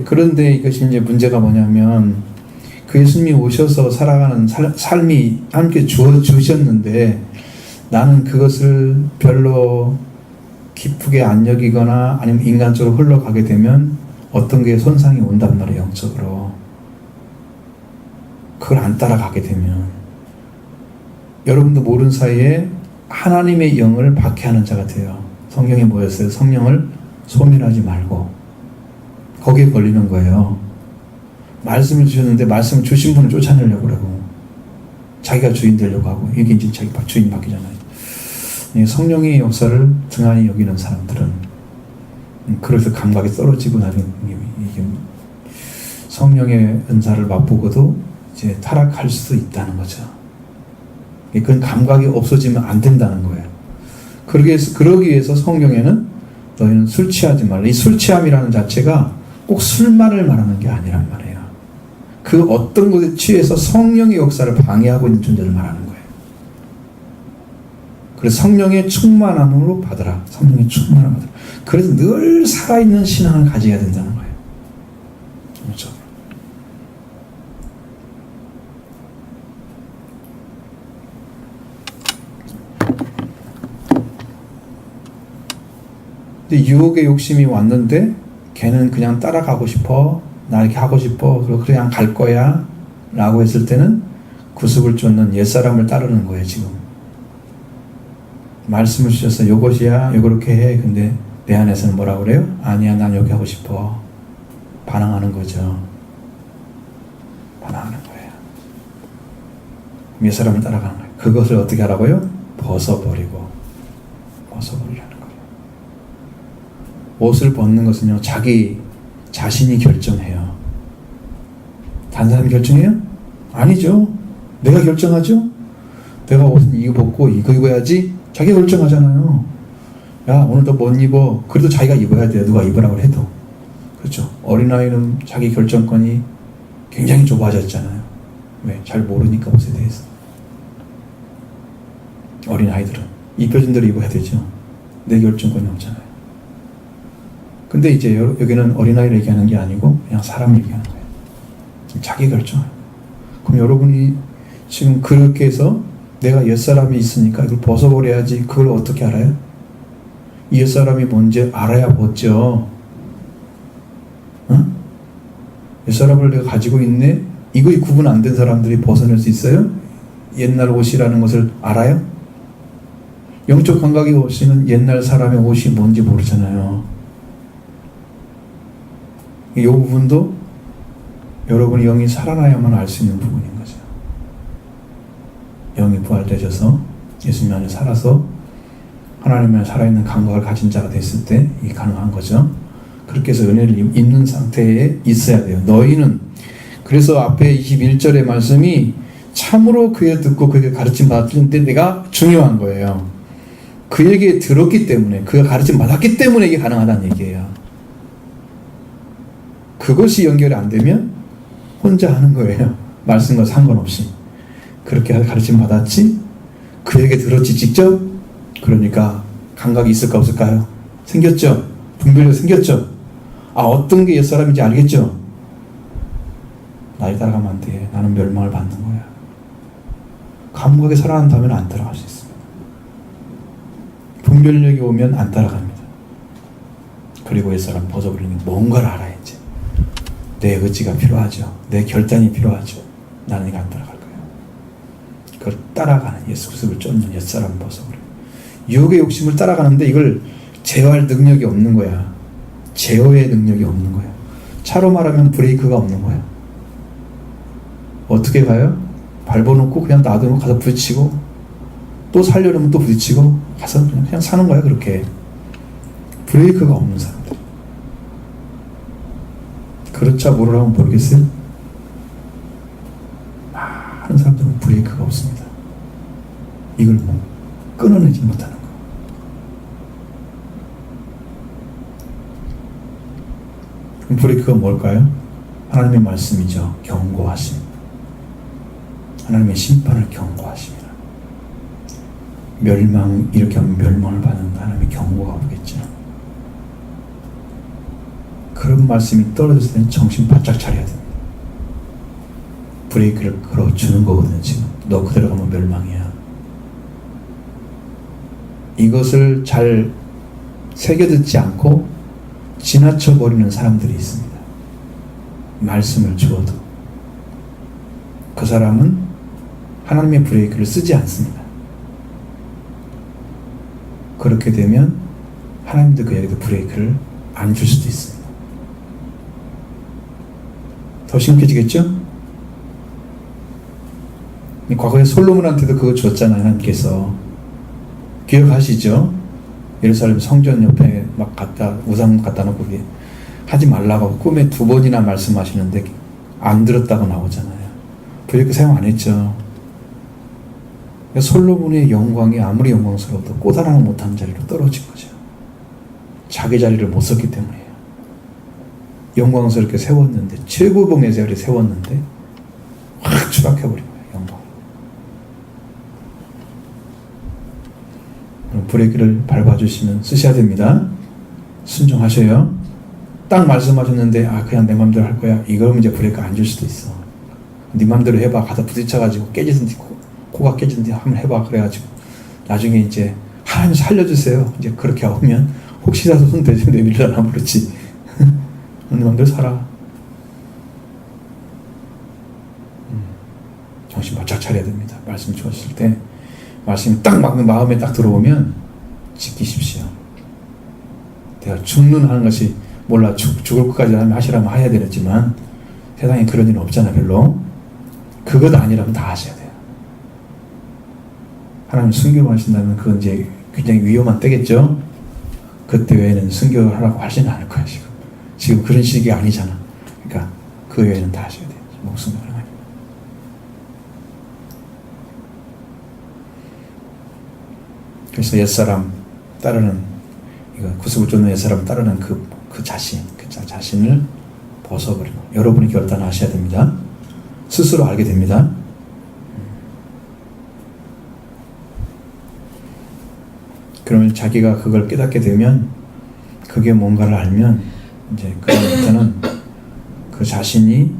그런데 이것이 이제 문제가 뭐냐면, 그 예수님이 오셔서 살아가는 삶이 함께 주셨는데, 나는 그것을 별로 기쁘게 안 여기거나 아니면 인간적으로 흘러가게 되면 어떤 게 손상이 온단 말이에요, 영적으로. 그걸 안 따라가게 되면. 여러분도 모르는 사이에 하나님의 영을 박해하는 자가 돼요. 성경에 뭐였어요? 성령을 소멸하지 말고. 거기에 걸리는 거예요. 말씀을 주셨는데 말씀을 주신 분을 쫓아내려고 그러고 자기가 주인 되려고 하고 이게 이제 자기 주인 바뀌잖아요. 성령의 역사를 등한히 여기는 사람들은 그래서 감각이 떨어지고 나중에 이게 성령의 은사를 맛보고도 이제 타락할 수도 있다는 거죠. 그건 감각이 없어지면 안 된다는 거예요. 그러기 위해서 성경에는 너희는 술 취하지 말라. 이 술 취함이라는 자체가 꼭 술만을 말하는 게 아니란 말이에요. 그 어떤 것에 취해서 성령의 역사를 방해하고 있는 존재를 말하는 거예요. 그래서 성령의 충만함으로 받으라. 성령의 충만함을 받으라. 그래서 늘 살아있는 신앙을 가져야 된다는 거예요. 그렇죠? 근데 유혹의 욕심이 왔는데 걔는 그냥 따라가고 싶어. 나 이렇게 하고 싶어. 그냥 갈 거야. 라고 했을 때는 구습을 쫓는 옛사람을 따르는 거예요, 지금. 말씀을 주셔서 요것이야. 요렇게 해. 근데 내 안에서는 뭐라고 그래요? 아니야, 난 여기 하고 싶어. 반항하는 거죠. 반항하는 거예요. 옛사람을 따라가는 거예요. 그것을 어떻게 하라고요? 벗어버리라는 거예요. 옷을 벗는 것은요, 자기 자신이 결정해요. 다른 사람이 결정해요? 아니죠. 내가 결정하죠? 내가 옷은 이거 벗고 이거 입어야지? 자기가 결정하잖아요. 야, 오늘 너 못 입어. 그래도 자기가 입어야 돼요. 누가 입으라고 해도. 그렇죠. 어린아이는 자기 결정권이 굉장히 좁아졌잖아요. 왜? 잘 모르니까 옷에 대해서. 어린아이들은 입혀준 대로 입어야 되죠. 내 결정권이 없잖아요. 근데 이제 여기는 어린아이를 얘기하는 게 아니고 그냥 사람을 얘기하는 거예요. 자기 결정을. 그럼 여러분이 지금 그렇게 해서 내가 옛사람이 있으니까 이걸 벗어버려야지. 그걸 어떻게 알아요? 이 옛사람이 뭔지 알아야 벗죠. 응? 옛사람을 내가 가지고 있네? 이거 구분 안 된 사람들이 벗어낼 수 있어요? 옛날 옷이라는 것을 알아요? 영적 감각이 없이는 옛날 사람의 옷이 뭔지 모르잖아요. 이 부분도 여러분이 영이 살아나야만 알 수 있는 부분인 거죠. 영이 부활되셔서 예수님 안에 살아서 하나님 안에 살아있는 감각을 가진 자가 됐을 때 이게 가능한 거죠. 그렇게 해서 은혜를 입는 상태에 있어야 돼요. 너희는 그래서 앞에 21절의 말씀이 참으로 그의 듣고 그에게 가르침 받았는데 내가 중요한 거예요. 그에게 들었기 때문에 그가 가르침 받았기 때문에 이게 가능하다는 얘기예요. 그것이 연결이 안 되면 혼자 하는 거예요. 말씀과 상관없이. 그렇게 가르침 받았지? 그에게 들었지 직접? 그러니까 감각이 있을까 없을까요? 생겼죠? 분별력 생겼죠? 어떤 게 옛사람인지 알겠죠? 나를 따라가면 안 돼. 나는 멸망을 받는 거야. 감각에 살아난다면 안 따라갈 수 있습니다. 분별력이 오면 안 따라갑니다. 그리고 옛사람 벗어버리는 게 뭔가를 알아야지. 내 의지가 필요하죠. 내 결단이 필요하죠. 나는 이거 안 따라갈 거예요. 그걸 따라가는 예수 그리스도를 쫓는 옛사람 벗어버려. 유혹의 욕심을 따라가는데 이걸 제어할 능력이 없는 거야. 제어의 능력이 없는 거야. 차로 말하면 브레이크가 없는 거야. 어떻게 가요? 밟아놓고 그냥 놔두고 가서 부딪히고 또 살려놓으면 또 부딪히고 가서 그냥 사는 거야. 그렇게 브레이크가 없는 사람들. 그렇자 모르라면 모르겠어요? 많은 사람들은 브레이크가 없습니다. 이걸 끊어내지 못하는 거. 그럼 브레이크가 뭘까요? 하나님의 말씀이죠. 경고하심. 하나님의 심판을 경고하십니다. 이렇게 하면 멸망을 받는 하나님의 경고가 오겠죠. 그런 말씀이 떨어졌을 때는 정신 바짝 차려야 됩니다. 브레이크를 걸어주는 거거든요. 지금 너 그대로 가면 멸망이야. 이것을 잘 새겨듣지 않고 지나쳐 버리는 사람들이 있습니다. 말씀을 주어도 그 사람은 하나님의 브레이크를 쓰지 않습니다. 그렇게 되면 하나님도 그에게도 브레이크를 안 줄 수도 있습니다. 더 심각해지겠죠? 과거에 솔로몬한테도 그거 줬잖아요. 하나님께서 기억하시죠? 예루살렘 성전 옆에 막 우상 갖다 놓고 하지 말라고 꿈에 2번이나 말씀하시는데 안 들었다고 나오잖아요. 브레이크 사용 안 했죠. 솔로몬의 영광이 아무리 영광스러워도 꼬다라는 못하는 자리로 떨어진 거죠. 자기 자리를 못 썼기 때문이에요. 영광스럽게 세웠는데, 최고봉의 자리에 세웠는데 확 추락해버린 거예요. 영광. 브레이크를 밟아주시면 쓰셔야 됩니다. 순종하셔요. 딱 말씀하셨는데 그냥 내 맘대로 할 거야. 이거면 이제 브레이크 안 줄 수도 있어. 네 맘대로 해봐. 가다 부딪혀가지고 깨지든지 코가 깨지든지 한번 해봐. 그래가지고 나중에 이제 하나님 살려주세요. 이제 그렇게 하면 혹시라도 손 대지 내밀려나 모르지. 네 맘대로 살아. 정신 바짝 차려야 됩니다. 말씀 주었을 때 말씀이 딱 맞는 마음에 딱 들어오면 지키십시오. 내가 죽는 하는 것이 몰라 죽을 것까지 하시라면 해야 되겠지만 세상에 그런 일은 없잖아. 별로. 그것 아니라면 다 하셔야 돼요. 하나님 순교를 하신다면 그건 이제 굉장히 위험한 때겠죠. 그때 외에는 순교를 하라고 하지는 않을 거야. 지금 그런 시기 아니잖아. 그러니까 그 외에는 다 하셔야 돼요. 목숨 걸어가지고. 그래서 옛사람 따르는, 이거 구속을 쫓는 옛사람 따르는 그 자신을 벗어버리고, 여러분이 결단하셔야 됩니다. 스스로 알게 됩니다. 그러면 자기가 그걸 깨닫게 되면, 그게 뭔가를 알면, 이제 그다음부터는 그 자신이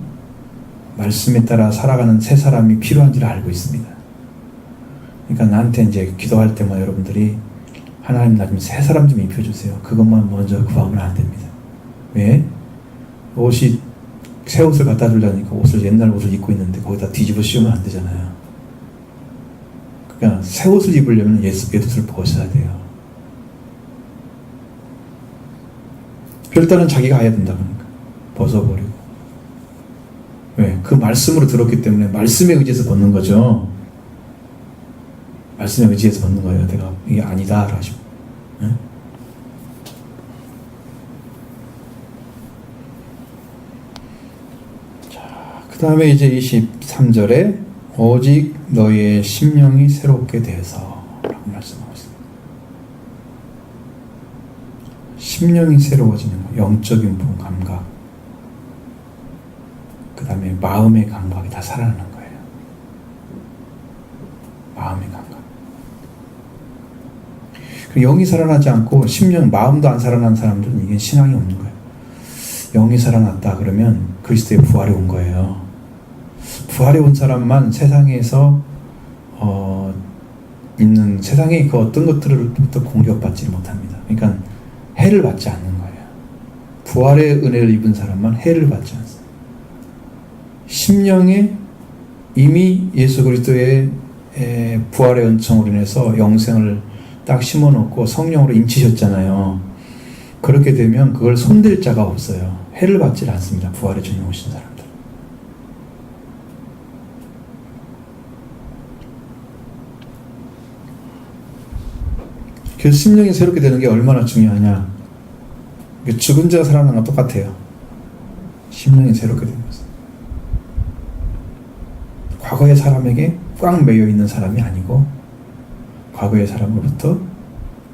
말씀에 따라 살아가는 새 사람이 필요한지를 알고 있습니다. 그러니까 나한테 이제 기도할 때마다 여러분들이 하나님 나 좀 새 사람 좀 입혀주세요. 그것만 먼저 구하면 안 됩니다. 왜? 옷이 새 옷을 갖다 주려니까 옛날 옷을 입고 있는데 거기다 뒤집어 씌우면 안 되잖아요. 그러니까 새 옷을 입으려면 옛 옷을 벗어야 돼요. 일단은 자기가 해야 된다 그러니까 벗어버리고. 왜? 그 말씀으로 들었기 때문에 말씀에 의지해서 벗는 거죠. 말씀에 의지해서 벗는 거예요. 내가 이게 아니다 하시고. 네? 자, 그 다음에 이제 23절에 오직 너의 심령이 새롭게 돼서 라고 말씀하고 있습니다. 심령이 새로워지는 거, 영적인 부분 감각, 그 다음에 마음의 감각이 다 살아나는 거예요. 마음의 감각. 영이 살아나지 않고 심령, 마음도 안 살아난 사람들은 이게 신앙이 없는 거예요. 영이 살아났다 그러면 그리스도의 부활이 온 거예요. 부활이 온 사람만 세상에서 있는 세상의 그 어떤 것들로부터 공격받지 못합니다. 그러니까 해를 받지 않는 거예요. 부활의 은혜를 입은 사람만 해를 받지 않습니다. 심령에 이미 예수 그리스도의 부활의 은총으로 인해서 영생을 딱 심어놓고 성령으로 인치셨잖아요. 그렇게 되면 그걸 손댈 자가 없어요. 해를 받지 않습니다. 부활의 주님 오신 사람들. 그래서 심령이 새롭게 되는 게 얼마나 중요하냐. 죽은 자가 살아나는 건 똑같아요. 심령이 새롭게 되는 것은. 과거의 사람에게 꽉 매여 있는 사람이 아니고 과거의 사람으로부터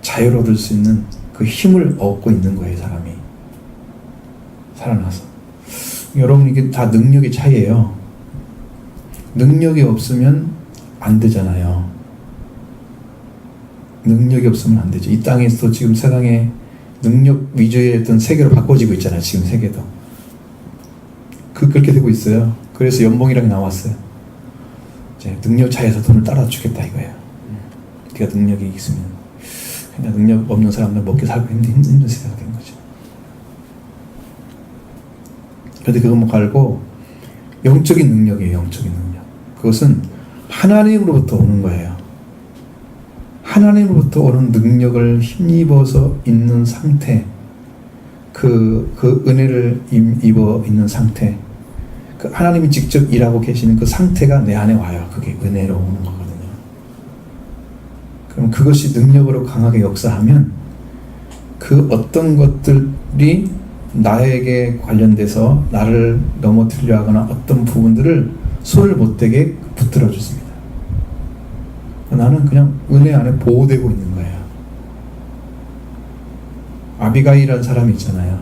자유를 얻을 수 있는 그 힘을 얻고 있는 거예요. 사람이 살아나서. 여러분 이게 다 능력의 차이예요. 능력이 없으면 안 되잖아요. 능력이 없으면 안 되죠. 이 땅에서도 지금 세상에 능력 위주의 어떤 세계로 바꿔지고 있잖아요. 지금 세계도. 그렇게 되고 있어요. 그래서 연봉이라는 게 나왔어요. 이제 능력 차이에서 돈을 따라주겠다 이거예요. 네가 능력이 있으면. 그냥 능력 없는 사람들 먹기 살기 힘든 세상이 된 거죠. 그런데 그거 말고 영적인 능력이에요. 영적인 능력. 그것은 하나님으로부터 오는 거예요. 하나님으로부터 오는 능력을 힘입어서 있는 상태, 그 은혜를 입어 있는 상태, 그 하나님이 직접 일하고 계시는 그 상태가 내 안에 와요. 그게 은혜로 오는 거거든요. 그럼 그것이 능력으로 강하게 역사하면 그 어떤 것들이 나에게 관련돼서 나를 넘어뜨리려 하거나 어떤 부분들을 손을 못 대게 붙들어 주습니다. 나는 그냥 은혜 안에 보호되고 있는 거예요. 아비가일이라는 사람이 있잖아요.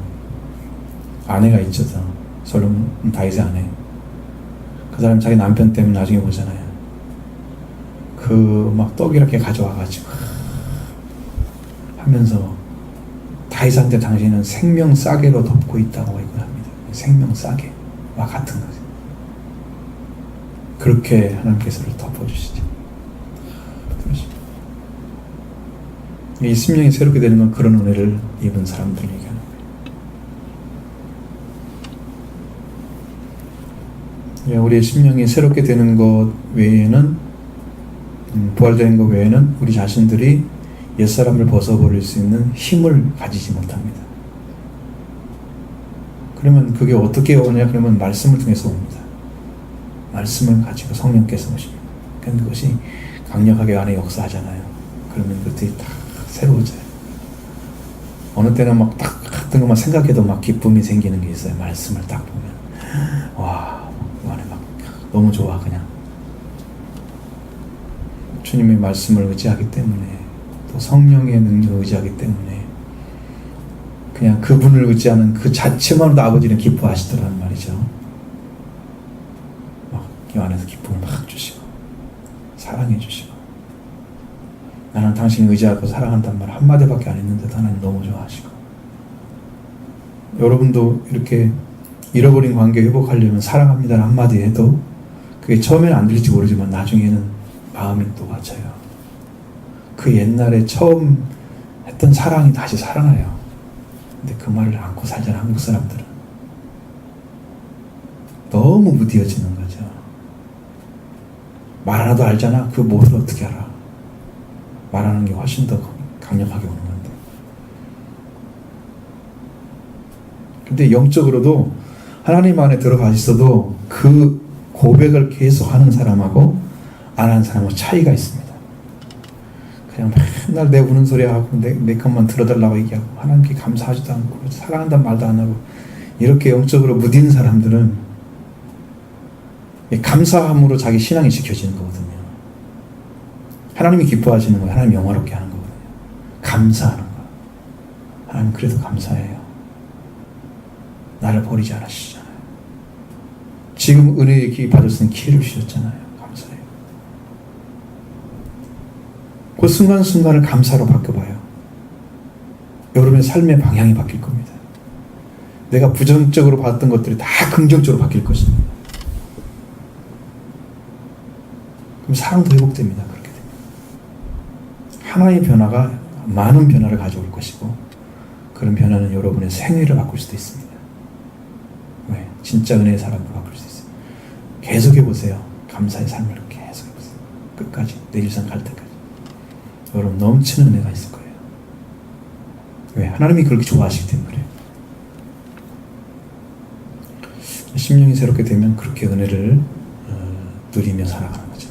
아내가 있죠. 솔로몬 다윗의 아내. 그 사람 자기 남편 때문에 나중에 보잖아요. 그 막 떡 이렇게 가져와가지고 하면서 다윗한테 당신은 생명 싸개로 덮고 있다고 이걸 합니다. 생명 싸개와 같은 거죠. 그렇게 하나님께서를 덮어주시죠. 이 심령이 새롭게 되는 건 그런 은혜를 입은 사람들 얘기하는 거예요. 우리의 심령이 새롭게 되는 것 외에는 부활되는 것 외에는 우리 자신들이 옛사람을 벗어버릴 수 있는 힘을 가지지 못합니다. 그러면 그게 어떻게 오느냐? 그러면 말씀을 통해서 옵니다. 말씀을 가지고 성령께서 오십니다. 그런데 그것이 강력하게 안에 역사하잖아요. 그러면 그때 다 새로워져요. 어느 때는 막 딱 같은 것만 생각해도 막 기쁨이 생기는 게 있어요. 말씀을 딱 보면 와, 그 안에 막 너무 좋아. 그냥 주님의 말씀을 의지하기 때문에 또 성령의 능력을 의지하기 때문에 그냥 그분을 의지하는 그 자체만으로도 아버지는 기뻐하시더란 말이죠. 막 이 안에서 기쁨을 막 주시고 사랑해 주시고 나는 당신을 의지하고 사랑한단 말 한마디밖에 안 했는데도 하나님 너무 좋아하시고 여러분도 이렇게 잃어버린 관계 회복하려면 사랑합니다는 한마디 해도 그게 처음에는 안 들릴지 모르지만 나중에는 마음이 또 맞아요. 그 옛날에 처음 했던 사랑이 다시 살아나요. 근데 그 말을 안고 살잖아. 한국 사람들은 너무 무뎌지는 거죠. 말 하나도 알잖아. 그 뭐를 어떻게 알아. 말하는 게 훨씬 더 강력하게 오는 건데. 근데 영적으로도 하나님 안에 들어가 있어도 그 고백을 계속 하는 사람하고 안 하는 사람하고 차이가 있습니다. 그냥 맨날 내 우는 소리 하고 내 것만 들어달라고 얘기하고 하나님께 감사하지도 않고 사랑한다는 말도 안 하고 이렇게 영적으로 무딘 사람들은 감사함으로 자기 신앙이 지켜지는 거거든요. 하나님이 기뻐하시는 거예요. 하나님 영화롭게 하는 거거든요. 감사하는 거. 하나님 그래도 감사해요. 나를 버리지 않으시잖아요. 지금 은혜의 기 받을 수 있는 기회를 주셨잖아요. 감사해요. 그 순간순간을 감사로 바꿔봐요. 여러분의 삶의 방향이 바뀔 겁니다. 내가 부정적으로 봤던 것들이 다 긍정적으로 바뀔 것입니다. 그럼 사랑도 회복됩니다. 그렇게 됩니다. 하나의 변화가 많은 변화를 가져올 것이고 그런 변화는 여러분의 생애를 바꿀 수도 있습니다. 왜? 진짜 은혜의 사람으로 바꿀 수 있어요. 계속해보세요. 감사의 삶을 계속해보세요. 끝까지 내 일상 갈 때까지 여러분 넘치는 은혜가 있을 거예요. 왜? 하나님이 그렇게 좋아하시기 때문에 그래요. 심령이 새롭게 되면 그렇게 은혜를 누리며 살아가는 거죠.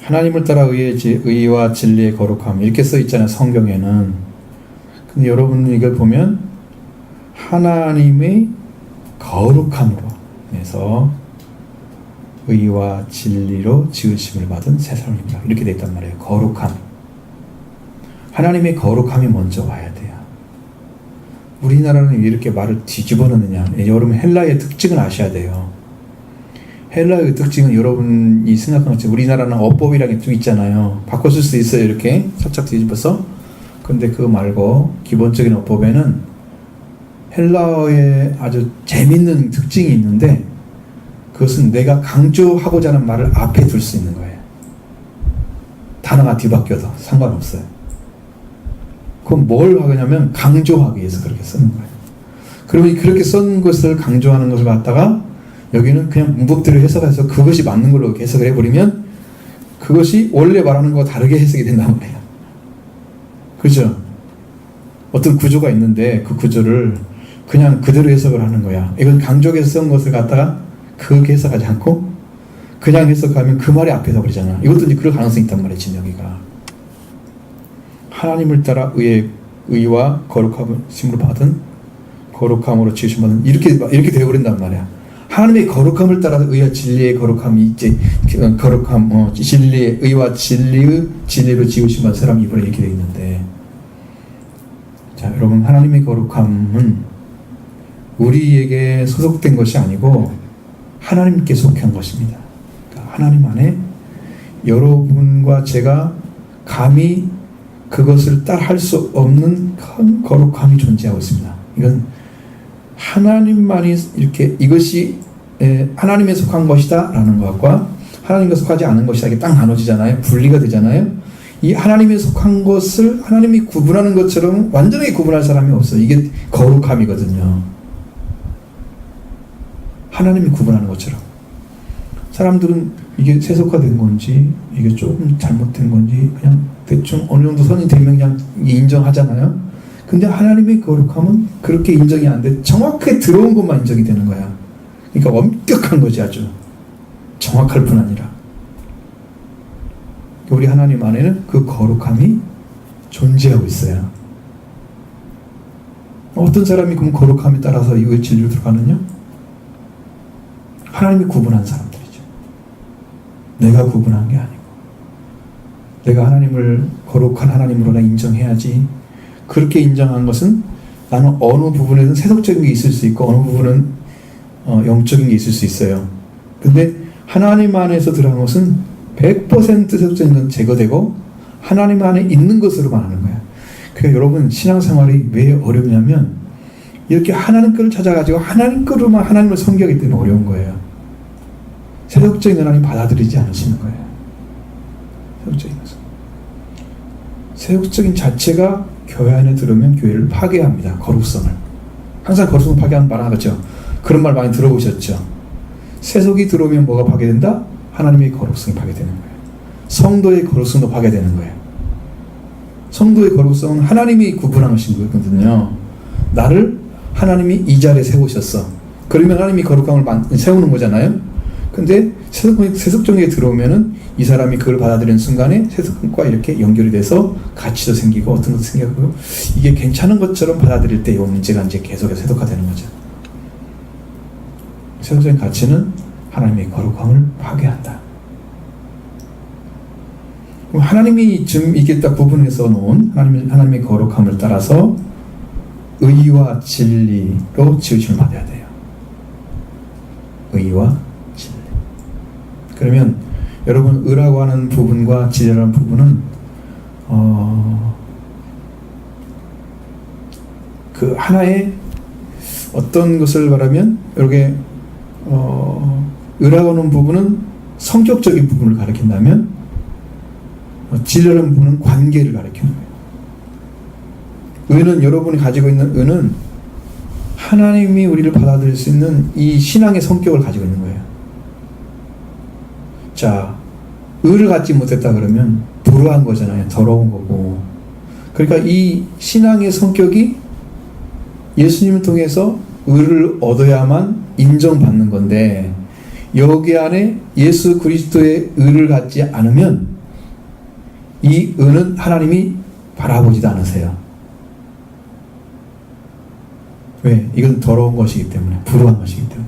하나님을 따라 의와 진리의 거룩함 이렇게 써 있잖아요. 성경에는. 근데 여러분 이걸 보면 하나님의 거룩함으로 해서 의와 진리로 지으심을 받은 새 사람입니다. 이렇게 돼 있단 말이에요. 거룩함. 하나님의 거룩함이 먼저 와야 돼요. 우리나라는 왜 이렇게 말을 뒤집어 놓느냐. 여러분 헬라의 특징을 아셔야 돼요. 헬라의 특징은 여러분이 생각하는 것처럼 우리나라는 어법이라는 게 좀 있잖아요. 바꿔줄 수 있어요. 이렇게 살짝 뒤집어서. 근데 그거 말고 기본적인 어법에는 헬라어의 아주 재밌는 특징이 있는데 그것은 내가 강조하고자 하는 말을 앞에 둘 수 있는 거예요. 단어가 뒤바뀌어도 상관없어요. 그럼 뭘 하냐면 강조하기 위해서 그렇게 쓰는 거예요. 그러면 그렇게 쓴 것을 강조하는 것을 갖다가 여기는 그냥 문법대로 해석해서 그것이 맞는 걸로 해석을 해버리면 그것이 원래 말하는 것과 다르게 해석이 된단 말이에요. 그죠? 어떤 구조가 있는데 그 구조를 그냥 그대로 해석을 하는 거야. 이건 강조해서 쓴 것을 갖다가 그렇게 해석하지 않고 그냥 해석하면 그 말이 앞에 서버리잖아. 이것도 이제 그럴 가능성이 있단 말이에요. 진여기가. 하나님을 따라 의와 거룩함을 받은 거룩함으로 지으심 받은 이렇게 되어버린단 말이야. 하나님의 거룩함을 따라서 의와 진리의 거룩함이 이제 거룩함 진리의 의와 진리로 지으심 받은 사람이 이번에 이렇게 되어 있는데, 자 여러분 하나님의 거룩함은 우리에게 소속된 것이 아니고 하나님께 속한 것입니다. 그러니까 하나님 안에 여러분과 제가 감히 그것을 따라할 수 없는 큰 거룩함이 존재하고 있습니다. 이건 하나님만이 이렇게 이것이 하나님에 속한 것이다 라는 것과 하나님께 속하지 않은 것이다 이게 딱 나눠지잖아요. 분리가 되잖아요. 이 하나님에 속한 것을 하나님이 구분하는 것처럼 완전히 구분할 사람이 없어요. 이게 거룩함이거든요. 하나님이 구분하는 것처럼. 사람들은 이게 세속화된 건지 이게 조금 잘못된 건지 그냥 대충 어느 정도 선이 되면 그냥 인정하잖아요. 근데 하나님의 거룩함은 그렇게 인정이 안 돼. 정확하게 들어온 것만 인정이 되는 거야. 그러니까 엄격한 거지. 아주 정확할 뿐 아니라 우리 하나님 안에는 그 거룩함이 존재하고 있어요. 어떤 사람이 그럼 거룩함에 따라서 이거의 진리로 들어가느냐? 하나님이 구분한 사람들이죠. 내가 구분한 게 아니고 내가 하나님을 거룩한 하나님으로 나 인정해야지. 그렇게 인정한 것은 나는 어느 부분에는 세속적인 게 있을 수 있고 어느 부분은 영적인 게 있을 수 있어요. 근데 하나님 안에서 들어간 것은 100% 세속적인 건 제거되고 하나님 안에 있는 것으로만 하는 거야. 그러니까 여러분 신앙생활이 왜 어렵냐면 이렇게 하나님 거를 찾아가지고 하나님 거로만 하나님을 섬기기 때문에 어려운 거예요. 세속적인 하나님 받아들이지 않으시는 거예요. 세속적인 것은. 세속적인 자체가 교회 안에 들어오면 교회를 파괴합니다. 거룩성을. 항상 거룩성을 파괴하는 말 하죠. 그런 말 많이 들어보셨죠. 세속이 들어오면 뭐가 파괴된다? 하나님의 거룩성이 파괴되는 거예요. 성도의 거룩성도 파괴되는 거예요. 성도의 거룩성은 하나님이 구분한 것인 거거든요. 나를 하나님이 이 자리에 세우셨어. 그러면 하나님이 거룩함을 세우는 거잖아요. 근데 세속적인 게 들어오면은 이 사람이 그걸 받아들이는 순간에 세속과 이렇게 연결이 돼서 가치도 생기고 어떤 것도 생기고 이게 괜찮은 것처럼 받아들일 때 이 문제가 이제 계속해서 세속화되는 거죠. 세속적인 가치는 하나님의 거룩함을 파괴한다. 그럼 하나님이 지금 이게 딱 구분해서 놓은 하나님의 거룩함을 따라서 의와 진리로 지으심을 받아야 돼요. 의와 진리. 그러면 여러분 의라고 하는 부분과 진리라는 부분은 그 하나의 어떤 것을 말하면 이렇게 의라고 하는 부분은 성격적인 부분을 가리킨다면 진리라는 부분은 관계를 가리키는 거예요. 의는 여러분이 가지고 있는 의는 하나님이 우리를 받아들일 수 있는 이 신앙의 성격을 가지고 있는 거예요. 자, 의를 갖지 못했다 그러면 불우한 거잖아요. 더러운 거고. 그러니까 이 신앙의 성격이 예수님을 통해서 의를 얻어야만 인정받는 건데 여기 안에 예수 그리스도의 의를 갖지 않으면 이 의는 하나님이 바라보지도 않으세요. 왜? 이건 더러운 것이기 때문에, 불우한 것이기 때문에.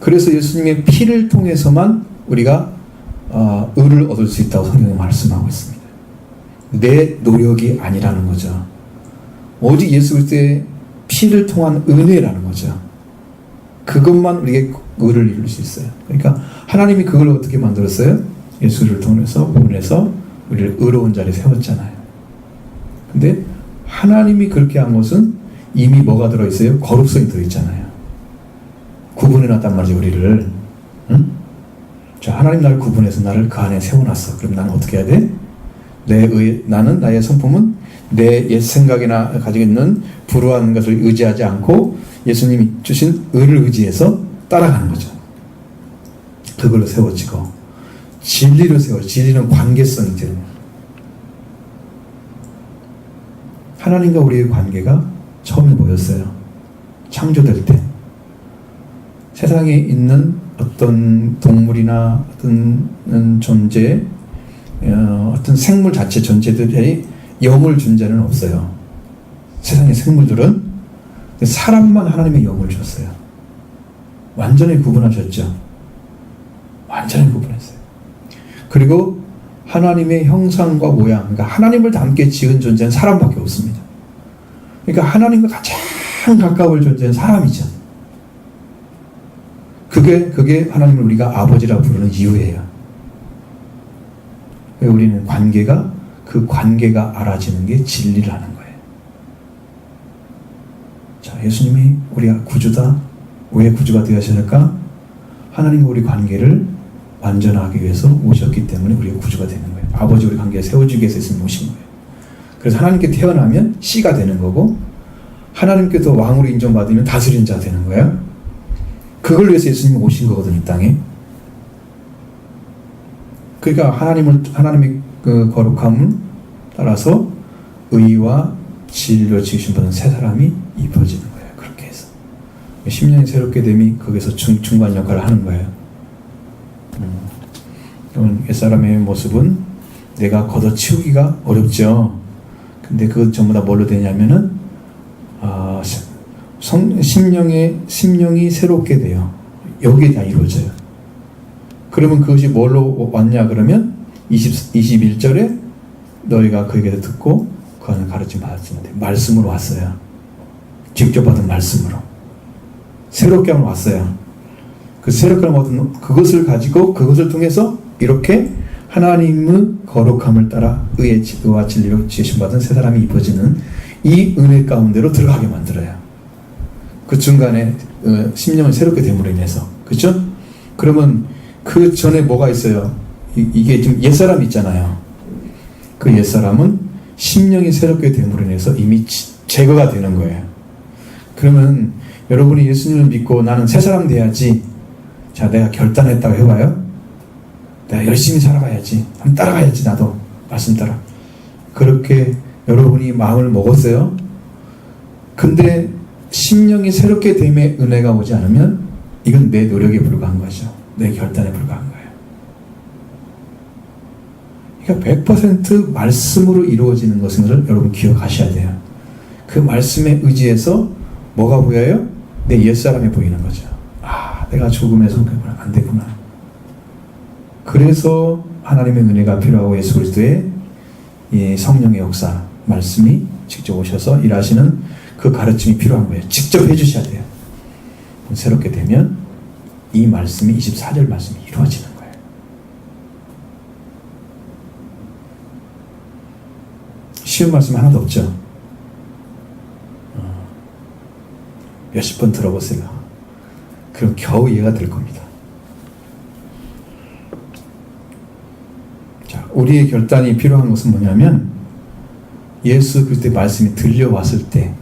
그래서 예수님의 피를 통해서만 우리가 의를 얻을 수 있다고 성경에 말씀하고 있습니다. 내 노력이 아니라는 거죠. 오직 예수 그리스도의 피를 통한 은혜라는 거죠. 그것만 우리에게 의를 이룰 수 있어요. 그러니까 하나님이 그걸 어떻게 만들었어요? 예수를 통해서 구원해서 우리를 의로운 자리에 세웠잖아요. 근데 하나님이 그렇게 한 것은 이미 뭐가 들어있어요? 거룩성이 들어있잖아요. 구분해놨단 말이죠, 우리를. 응? 자, 하나님 나를 구분해서 나를 그 안에 세워놨어. 그럼 나는 어떻게 해야 돼? 나는 나의 성품은 내 옛 생각이나 가지고 있는 불우한 것을 의지하지 않고 예수님이 주신 의를 의지해서 따라가는 거죠. 그걸로 세워지고 진리로 세워져. 진리는 관계성이 되는 거예요. 하나님과 우리의 관계가 처음에 뭐였어요? 창조될 때 세상에 있는 어떤 동물이나 어떤 존재, 어떤 생물 자체 존재들의 영을 준 자는 없어요. 세상의 생물들은. 사람만 하나님의 영을 줬어요. 완전히 구분하셨죠. 완전히 구분했어요. 그리고 하나님의 형상과 모양, 그러니까 하나님을 닮게 지은 존재는 사람밖에 없습니다. 그러니까 하나님과 가장 가까울 존재는 사람이죠. 그게 하나님을 우리가 아버지라고 부르는 이유예요. 우리는 그 관계가 알아지는 게 진리라는 거예요. 자, 예수님이 우리가 구주다. 왜 구주가 되어야 할까? 하나님과 우리 관계를 완전하기 위해서 오셨기 때문에 우리가 구주가 되는 거예요. 아버지 우리 관계를 세워주기 위해서 예수님 오신 거예요. 그래서 하나님께 태어나면 씨가 되는 거고 하나님께서 왕으로 인정받으면 다스리는 자 되는 거예요. 그걸 위해서 예수님이 오신 거거든요, 이 땅에. 그러니까 하나님의 그 거룩함을 따라서 의와 진리로 지으신 분은 새 사람이 입혀지는 거예요. 그렇게 해서. 심령이 새롭게 됨이 거기서 중간 역할을 하는 거예요. 옛사람의 모습은 내가 걷어치우기가 어렵죠. 근데 그건 전부 다 뭘로 되냐면은, 심령이 새롭게 돼요. 여기에 다 이루어져요. 그러면 그것이 뭘로 왔냐 그러면 21절에 너희가 그에게서 듣고 그 안을 가르침 받았는데 말씀으로 왔어요. 직접 받은 말씀으로 새롭게 하면 왔어요. 그 새롭게 하면 그것을 가지고 그것을 통해서 이렇게 하나님의 거룩함을 따라 의와 진리로 지으심 받은 새 사람이 입어지는 이 은혜 가운데로 들어가게 만들어요. 그 중간에 심령을 새롭게 됨으로 인해서. 그렇죠? 그러면 그 전에 뭐가 있어요? 이게 지금 옛사람이 있잖아요. 그 옛사람은 심령이 새롭게 됨으로 인해서 이미 제거가 되는 거예요. 그러면 여러분이 예수님을 믿고 나는 새 사람 돼야지. 자, 내가 결단했다고 해봐요. 내가 열심히 살아가야지. 한번 따라가야지, 나도. 말씀 따라. 그렇게 여러분이 마음을 먹었어요. 근데 심령이 새롭게 됨의 은혜가 오지 않으면 이건 내 노력에 불과한 거죠. 내 결단에 불과한 거예요. 그러니까 100% 말씀으로 이루어지는 것을 여러분 기억하셔야 돼요. 그 말씀에 의지해서 뭐가 보여요? 내 옛사람이 보이는 거죠. 아, 내가 죽음에 속했구나. 안 되구나. 그래서 하나님의 은혜가 필요하고 예수 그리스도의 이 성령의 역사, 말씀이 직접 오셔서 일하시는 그 가르침이 필요한 거예요. 직접 해주셔야 돼요. 새롭게 되면 이 말씀이 24절 말씀이 이루어지는 거예요. 쉬운 말씀 하나도 없죠. 몇십 번 들어보세요. 그럼 겨우 이해가 될 겁니다. 자, 우리의 결단이 필요한 것은 뭐냐면 예수 그리스도의 말씀이 들려왔을 때,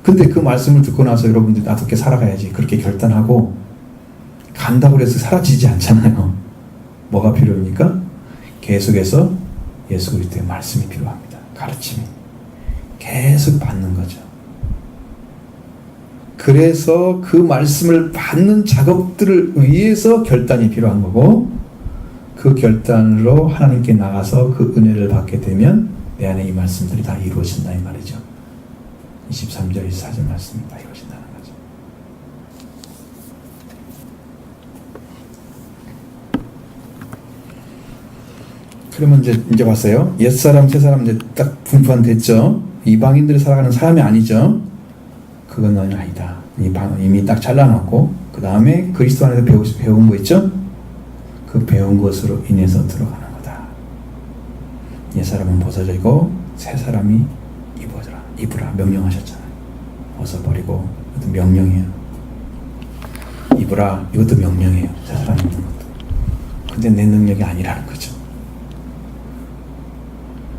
근데 그 말씀을 듣고 나서 여러분들이 나도 이렇게 살아가야지 그렇게 결단하고 간다고 해서 사라지지 않잖아요. 뭐가 필요합니까? 계속해서 예수 그리스도의 말씀이 필요합니다. 가르침이 계속 받는 거죠. 그래서 그 말씀을 받는 작업들을 위해서 결단이 필요한 거고, 그 결단으로 하나님께 나가서 그 은혜를 받게 되면 내 안에 이 말씀들이 다 이루어진다 이 말이죠. 23절 24절 말씀이 다 이루어진다는 거죠. 그러면 이제 봤어요. 옛사람, 새사람 이제 딱 분판됐죠. 이방인들이 살아가는 사람이 아니죠. 그건 아니다. 이미 딱 잘라놨고, 그 다음에 그리스도 안에서 배운 거 있죠? 그 배운 것으로 인해서 들어가는 거다. 옛사람은 벗어지고, 새사람이 입으라. 명령하셨잖아요. 벗어버리고, 이것도 명령이에요. 입으라. 이것도 명령이에요. 새사람 입는 것도. 근데 내 능력이 아니라는 거죠.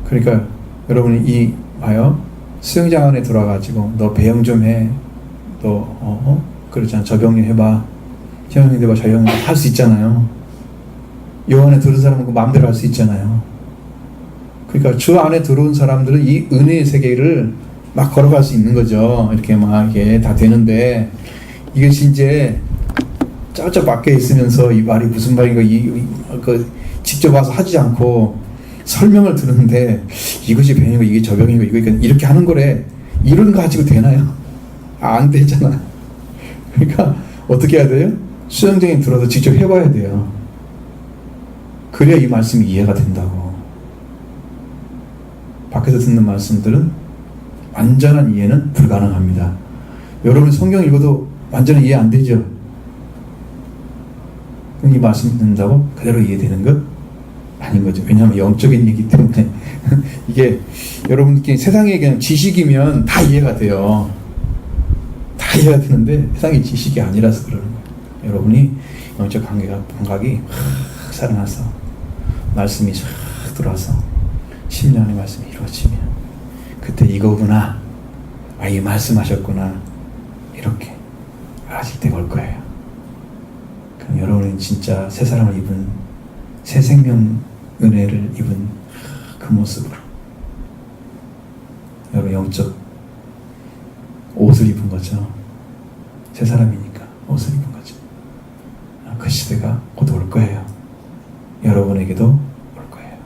그러니까 여러분이 봐요. 수영장 안에 들어와가지고 너 배영 좀 해. 너 그렇잖아. 저병리 해봐. 저병리 해봐. 저병리 할 수 있잖아요. 요 안에 들어온 사람은 그 마음대로 할 수 있잖아요. 그러니까 주 안에 들어온 사람들은 이 은혜의 세계를 막 걸어갈 수 있는 거죠. 이렇게 막 이게 다 되는데 이것이 이제 저쪽 밖에 있으면서 이 말이 무슨 말인가 직접 와서 하지 않고 설명을 들었는데 이것이 병이고 이게 저병이고 이렇게 하는 거래. 이런 거 가지고 되나요? 안 되잖아. 그러니까 어떻게 해야 돼요? 수영장에 들어서 직접 해봐야 돼요. 그래야 이 말씀이 이해가 된다고. 밖에서 듣는 말씀들은 완전한 이해는 불가능합니다. 여러분 성경 읽어도 완전히 이해 안 되죠? 이 말씀 듣는다고 그대로 이해되는 것? 아닌 거죠. 왜냐하면 영적인 얘기 때문에 이게 여러분께 세상의 그냥 지식이면 다 이해가 돼요. 다 이해가 되는데 세상의 지식이 아니라서 그러는 거예요. 여러분이 영적 감각이 확 살아나서 말씀이 쫙 들어와서 10년의 말씀이 이루어지면 그때 이거구나. 이 말씀하셨구나. 이렇게 알아질 때가 올 거예요. 그럼 여러분은 진짜 새 사람을 입은 새 생명 은혜를 입은 그 모습으로 여러분 영적 옷을 입은 거죠. 새 사람이니까 옷을 입은 거죠. 그 시대가 곧 올 거예요. 여러분에게도 올 거예요.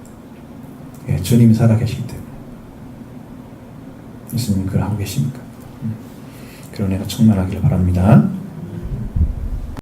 예, 주님이 살아계시기 때문에. 예수님 그걸 하고 계십니까? 그런 애가 충만하기를 바랍니다.